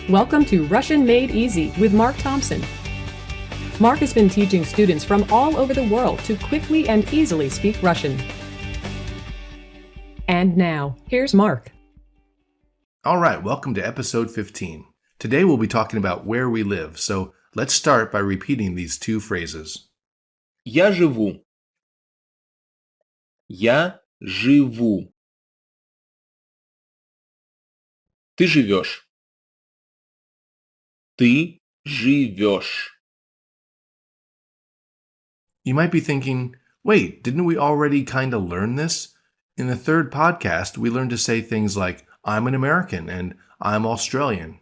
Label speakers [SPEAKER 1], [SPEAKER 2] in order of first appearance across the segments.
[SPEAKER 1] Welcome to Russian Made Easy with Mark Thompson. Mark has been teaching students from all over the world to quickly and easily speak Russian. And now, here's Mark.
[SPEAKER 2] All right, welcome to episode 15. Today we'll be talking about where we live, so let's start by repeating these two phrases.
[SPEAKER 3] Я живу. Я живу. Ты живешь. Ты живешь.
[SPEAKER 2] You might be thinking, wait, didn't we already kind of learn this? In the third podcast, we learned to say things like, I'm an American and I'm Australian.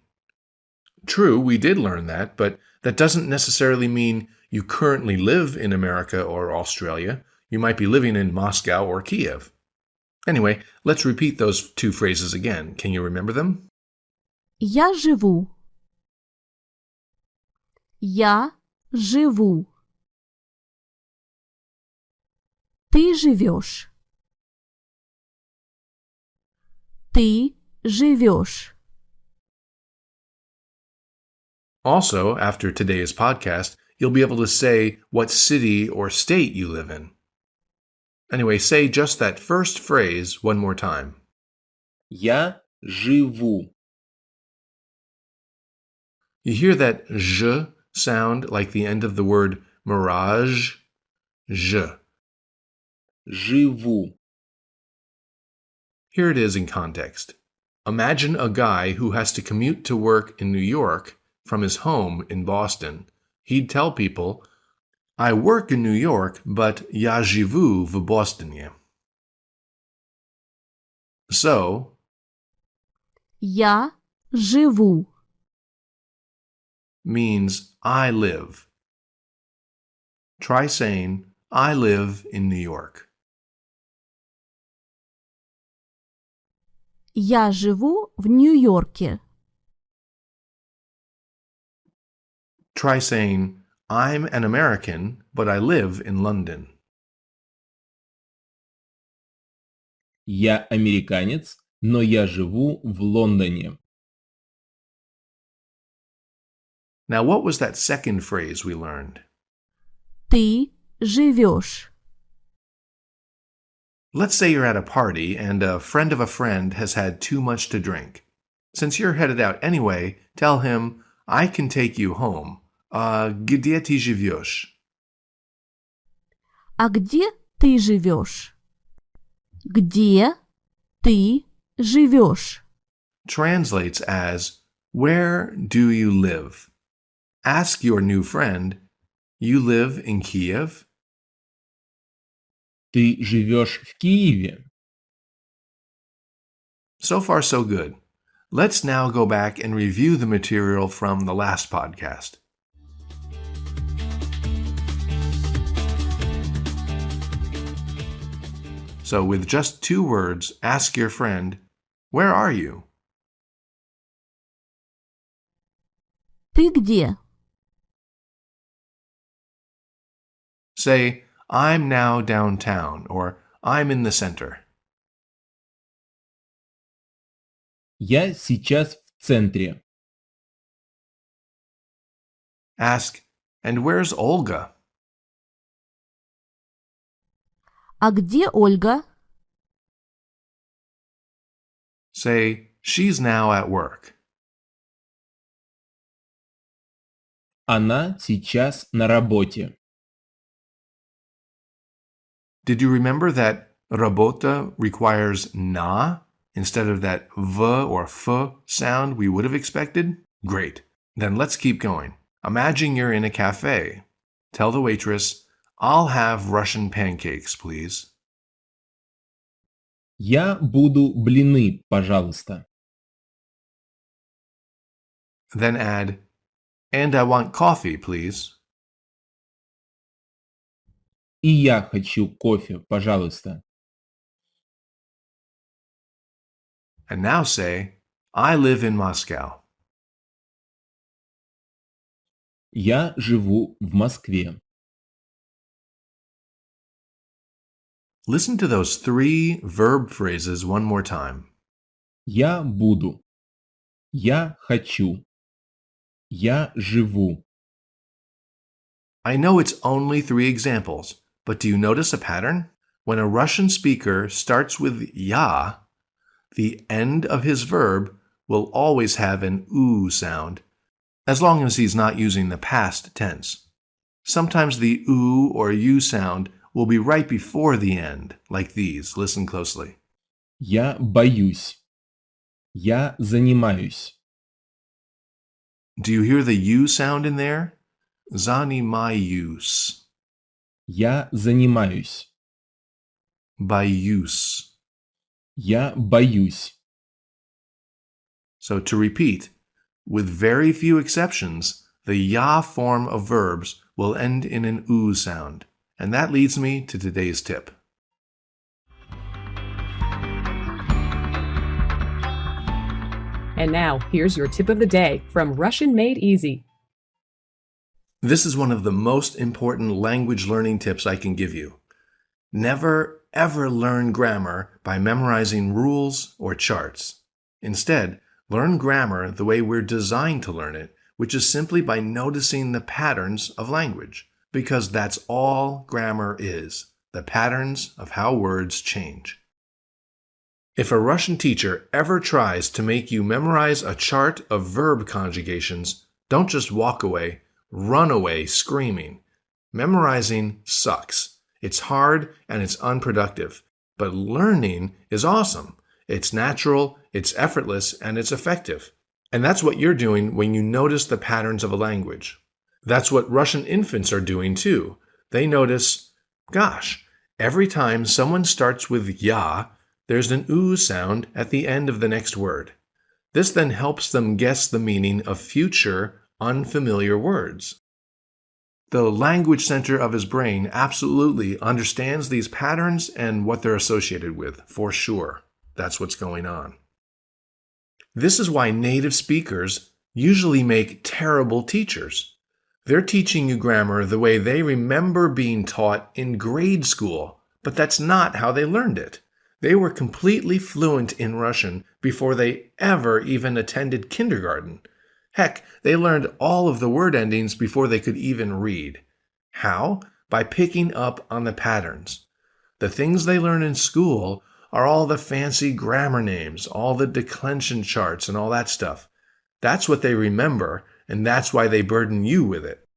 [SPEAKER 2] True, we did learn that, but that doesn't necessarily mean you currently live in America or Australia. You might be living in Moscow or Kiev. Anyway, let's repeat those two phrases again. Can you remember them?
[SPEAKER 4] Я живу. Я живу. Ты живешь. Ты живешь.
[SPEAKER 2] Also, after today's podcast, you'll be able to say what city or state you live in. Anyway, say just that first phrase one more time.
[SPEAKER 3] Я живу.
[SPEAKER 2] You hear that zh sound like the end of the word mirage? Zh.
[SPEAKER 3] Живу.
[SPEAKER 2] Here it is in context. Imagine a guy who has to commute to work in New York from his home in Boston. He'd tell people, I work in New York, but я живу в Бостоне. So,
[SPEAKER 4] Я живу.
[SPEAKER 2] means I live. Try saying, I live in New York.
[SPEAKER 4] Я живу в Нью-Йорке.
[SPEAKER 2] Try saying, I'm an American, but I live in London.
[SPEAKER 3] Я американец, но я живу в Лондоне.
[SPEAKER 2] Now, what was that second phrase we learned?
[SPEAKER 4] Ты живешь.
[SPEAKER 2] Let's say you're at a party and a friend of a friend has had too much to drink. Since you're headed out anyway, tell him, I can take you home. Где ты живешь?
[SPEAKER 4] А где ты живешь? Где ты живешь?
[SPEAKER 2] Translates as, where do you live? Ask your new friend, you live in Kiev?
[SPEAKER 3] Ты живешь в Киеве?
[SPEAKER 2] So far, so good. Let's now go back and review the material from the last podcast. So with just two words, ask your friend, where are you?
[SPEAKER 4] Ты где?
[SPEAKER 2] Say, I'm now downtown, or I'm in the center.
[SPEAKER 3] Я сейчас в центре.
[SPEAKER 2] Ask, and where's Olga?
[SPEAKER 4] А где Ольга?
[SPEAKER 2] Say, she's now at work.
[SPEAKER 3] Она сейчас на работе.
[SPEAKER 2] Did you remember that работа requires na instead of that v or f sound we would have expected? Great. Then let's keep going. Imagine you're in a cafe. Tell the waitress, I'll have Russian pancakes, please.
[SPEAKER 3] Я буду блины, пожалуйста.
[SPEAKER 2] Then add, and I want coffee, please.
[SPEAKER 3] И я хочу кофе, пожалуйста.
[SPEAKER 2] And now say, I live in Moscow.
[SPEAKER 3] Я живу в Москве.
[SPEAKER 2] Listen to those three verb phrases one more time.
[SPEAKER 3] Я буду. Я хочу. Я живу.
[SPEAKER 2] I know it's only three examples, but do you notice a pattern? When a Russian speaker starts with ya, the end of his verb will always have an oo sound, as long as he's not using the past tense. Sometimes the oo or u sound will be right before the end, like these. Listen closely.
[SPEAKER 3] Я боюсь. Я занимаюсь.
[SPEAKER 2] Do you hear the u sound in there? Zanimayus.
[SPEAKER 3] Я занимаюсь.
[SPEAKER 2] Bayus.
[SPEAKER 3] Я боюсь.
[SPEAKER 2] So to repeat, with very few exceptions, the ya form of verbs will end in an oo sound. And that leads me to today's tip.
[SPEAKER 1] And now, here's your tip of the day from Russian Made Easy.
[SPEAKER 2] This is one of the most important language learning tips I can give you. Never, ever learn grammar by memorizing rules or charts. Instead, learn grammar the way we're designed to learn it, which is simply by noticing the patterns of language, because that's all grammar is, the patterns of how words change. If a Russian teacher ever tries to make you memorize a chart of verb conjugations, don't just walk away, run away screaming. Memorizing sucks. It's hard and it's unproductive. But learning is awesome. It's natural, it's effortless, and it's effective. And that's what you're doing when you notice the patterns of a language. That's what Russian infants are doing too. They notice, gosh, every time someone starts with ya, there's an oo sound at the end of the next word. This then helps them guess the meaning of future, unfamiliar words. The language center of his brain absolutely understands these patterns and what they're associated with, for sure. That's what's going on. This is why native speakers usually make terrible teachers. They're teaching you grammar the way they remember being taught in grade school, but that's not how they learned it. They were completely fluent in Russian before they ever even attended kindergarten. Heck, they learned all of the word endings before they could even read. How? By picking up on the patterns. The things they learn in school are all the fancy grammar names, all the declension charts, and all that stuff. That's what they remember, and that's why they burden you with it.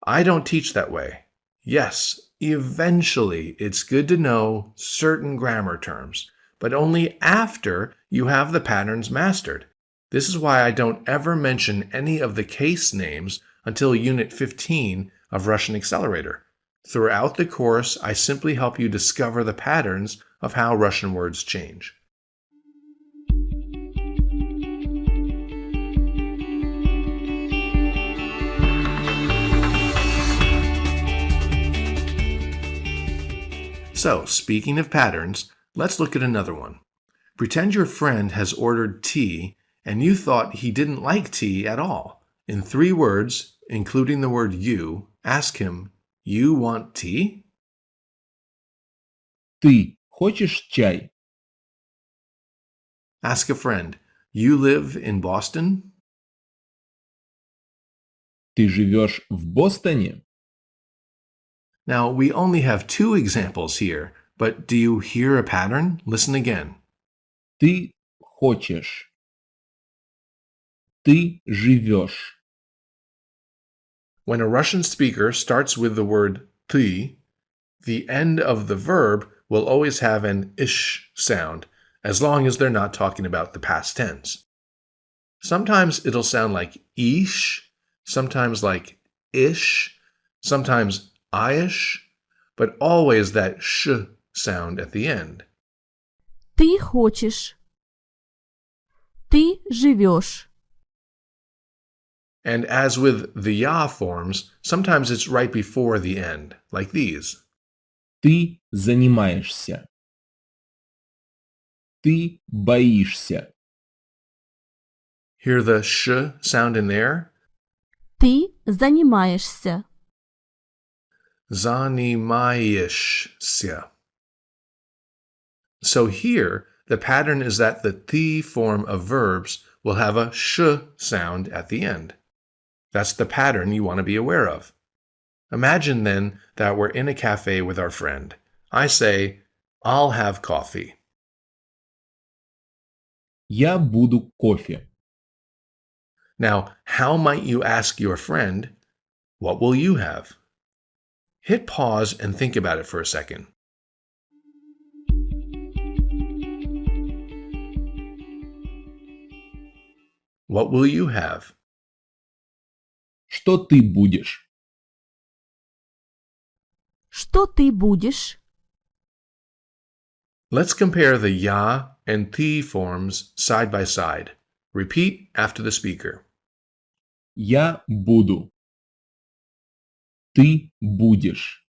[SPEAKER 2] I don't teach that way. Yes, eventually it's good to know certain grammar terms, but only after you have the patterns mastered. This is why I don't ever mention any of the case names until Unit 15 of Russian Accelerator. Throughout the course, I simply help you discover the patterns of how Russian words change. So, speaking of patterns, let's look at another one. Pretend your friend has ordered tea and you thought he didn't like tea at all. In 3 words, including the word you, ask him, "You want tea?"
[SPEAKER 3] Ты хочешь чай?
[SPEAKER 2] Ask a friend, "You live in Boston?"
[SPEAKER 3] Ты живешь в Бостоне?
[SPEAKER 2] Now, we only have 2 examples here, but do you hear a pattern? Listen again.
[SPEAKER 3] Ты хочешь. Ты живешь.
[SPEAKER 2] When a Russian speaker starts with the word ты, the end of the verb will always have an ish sound, as long as they're not talking about the past tense. Sometimes it'll sound like ish, sometimes like ish, sometimes ish, but always that sh sound at the end.
[SPEAKER 4] Ты хочешь. Ты живешь.
[SPEAKER 2] And as with the ya forms, sometimes it's right before the end, like these.
[SPEAKER 3] Ты занимаешься. Ты боишься.
[SPEAKER 2] Hear the sh sound in there?
[SPEAKER 4] Ты занимаешься.
[SPEAKER 2] Zanimayishsya. So here, the pattern is that the ti form of verbs will have a sh sound at the end. That's the pattern you want to be aware of. Imagine then that we're in a cafe with our friend. I say, I'll have coffee.
[SPEAKER 3] Я буду кофе.
[SPEAKER 2] Now, how might you ask your friend, what will you have? Hit pause and think about it for a second. What will you have?
[SPEAKER 3] Что ты будешь?
[SPEAKER 4] Что ты будешь?
[SPEAKER 2] Let's compare the ya and the forms side by side. Repeat after the speaker.
[SPEAKER 3] Я буду. Ты будешь.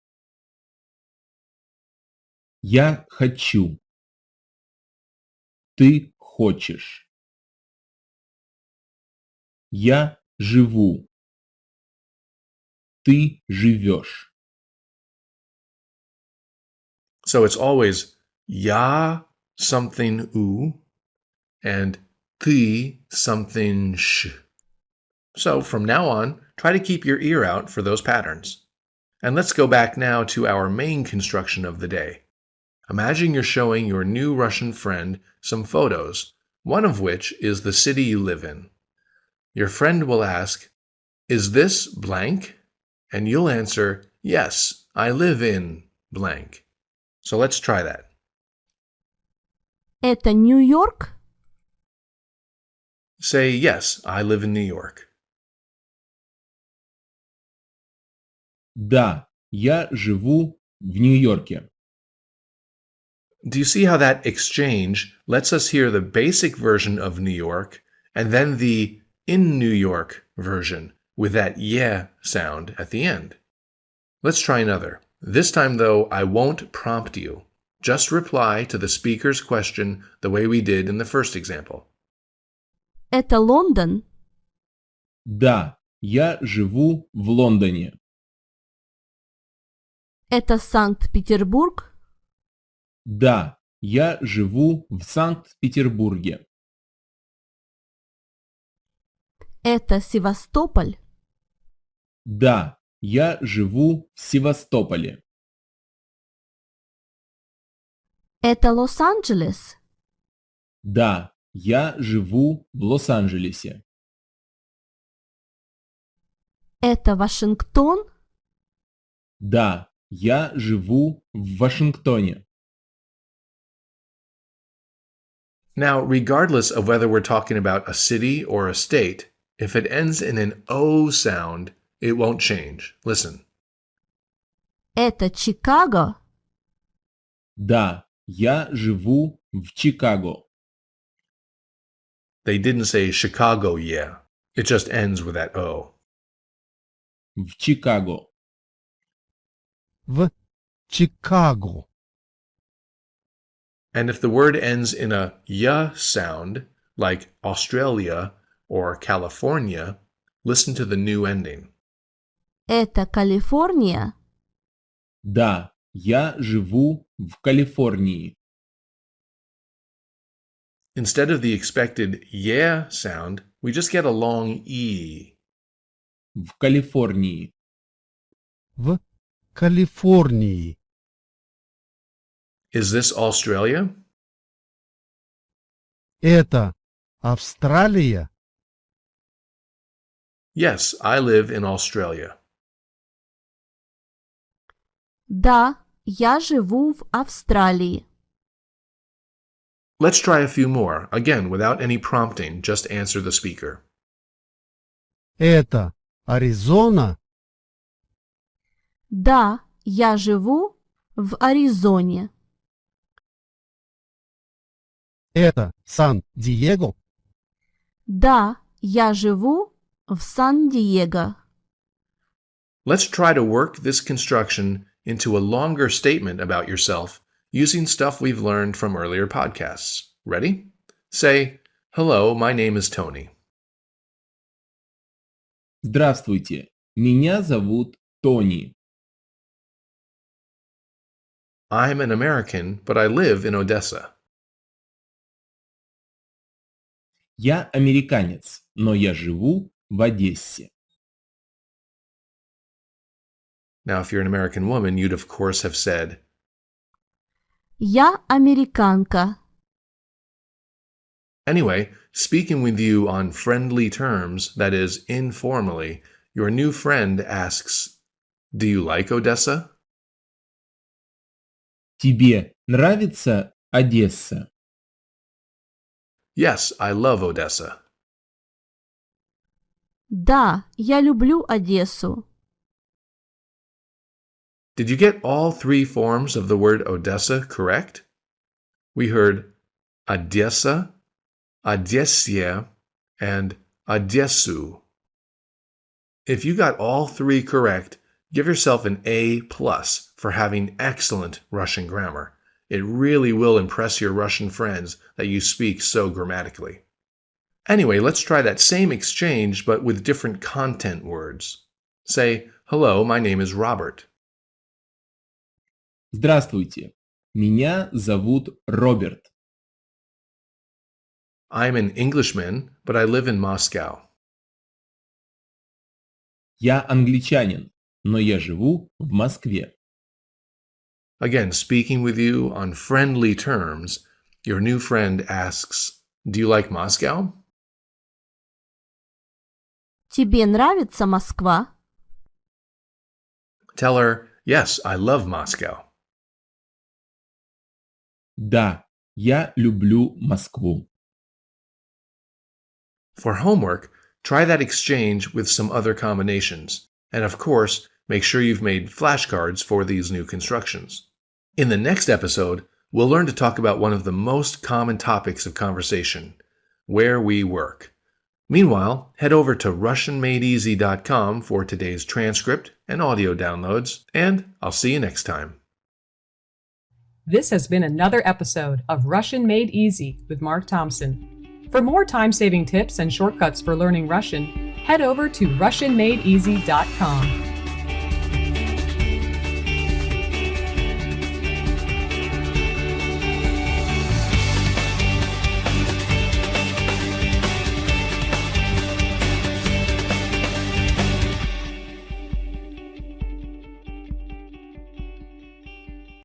[SPEAKER 3] Я хочу. Ты хочешь. Я живу. Ты живешь.
[SPEAKER 2] So it's always ya something u and the something sh. So from now on, try to keep your ear out for those patterns. And let's go back now to our main construction of the day. Imagine you're showing your new Russian friend some photos, one of which is the city you live in. Your friend will ask, "Is this blank?" And you'll answer, "Yes, I live in blank." So let's try that.
[SPEAKER 4] Это Нью-Йорк?
[SPEAKER 2] Say, "Yes, I live in New York."
[SPEAKER 3] Да, я живу в Нью-Йорке.
[SPEAKER 2] Do you see how that exchange lets us hear the basic version of New York and then the in New York version with that yeah sound at the end? Let's try another. This time, though, I won't prompt you. Just reply to the speaker's question the way we did in the first example.
[SPEAKER 4] Это Лондон?
[SPEAKER 3] Да, я живу в Лондоне.
[SPEAKER 4] Это Санкт-Петербург?
[SPEAKER 3] Да, я живу в Санкт-Петербурге.
[SPEAKER 4] Это Севастополь?
[SPEAKER 3] Да, я живу в Севастополе.
[SPEAKER 4] Это Лос-Анджелес?
[SPEAKER 3] Да, я живу в Лос-Анджелесе.
[SPEAKER 4] Это Вашингтон?
[SPEAKER 3] Да, я живу в Вашингтоне.
[SPEAKER 2] Now, regardless of whether we're talking about a city or a state, if it ends in an O sound, it won't change. Listen.
[SPEAKER 4] Это Чикаго?
[SPEAKER 3] Да, я живу в Чикаго.
[SPEAKER 2] They didn't say Chicago, yeah. It just ends with that O.
[SPEAKER 3] В Чикаго.
[SPEAKER 5] В Чикаго.
[SPEAKER 2] And if the word ends in a ya sound, like Australia or California, listen to the new ending.
[SPEAKER 4] Это Калифорния?
[SPEAKER 3] Да, я живу в Калифорнии.
[SPEAKER 2] Instead of the expected yeah sound, we just get a long E.
[SPEAKER 3] В Калифорнии.
[SPEAKER 5] В Калифорнии.
[SPEAKER 2] Is this Australia?
[SPEAKER 5] Это Австралия?
[SPEAKER 2] Yes, I live in Australia.
[SPEAKER 4] Да, я живу в Австралии.
[SPEAKER 2] Let's try a few more. Again, without any prompting, just answer the speaker.
[SPEAKER 5] Это Аризона?
[SPEAKER 4] Да, я живу в Аризоне.
[SPEAKER 5] Это Сан-Диего?
[SPEAKER 4] Да, я живу в Сан-Диего.
[SPEAKER 2] Let's try to work this construction into a longer statement about yourself using stuff we've learned from earlier podcasts. Ready? Say, "Hello, my name is Tony."
[SPEAKER 3] Здравствуйте, меня зовут Тони.
[SPEAKER 2] I'm an American, but I live in Odessa.
[SPEAKER 3] Я американец, но я живу в Одессе.
[SPEAKER 2] Now, if you're an American woman, you'd of course have said,
[SPEAKER 4] Я американка.
[SPEAKER 2] Anyway, speaking with you on friendly terms, that is, informally, your new friend asks, Do you like Odessa?
[SPEAKER 3] Тебе нравится Одесса?
[SPEAKER 2] Yes, I love Odessa.
[SPEAKER 4] Да, я люблю Одессу.
[SPEAKER 2] Did you get all three forms of the word Odessa correct? We heard Odessa, Odessia, and Odessu. If you got all three correct, give yourself an A+ for having excellent Russian grammar. It really will impress your Russian friends that you speak so grammatically. Anyway, let's try that same exchange but with different content words. Say, hello, my name is Robert.
[SPEAKER 3] Здравствуйте, меня зовут Роберт.
[SPEAKER 2] I'm an Englishman, but I live in Moscow.
[SPEAKER 3] Я англичанин, но я живу в Москве.
[SPEAKER 2] Again, speaking with you on friendly terms, your new friend asks, Do you like Moscow?
[SPEAKER 4] Тебе нравится Москва?
[SPEAKER 2] Tell her, Yes, I love Moscow.
[SPEAKER 3] Да, я люблю Москву.
[SPEAKER 2] For homework, try that exchange with some other combinations. And of course, make sure you've made flashcards for these new constructions. In the next episode, we'll learn to talk about one of the most common topics of conversation, where we work. Meanwhile, head over to RussianMadeEasy.com for today's transcript and audio downloads, and I'll see you next time.
[SPEAKER 1] This has been another episode of Russian Made Easy with Mark Thompson. For more time-saving tips and shortcuts for learning Russian, head over to RussianMadeEasy.com.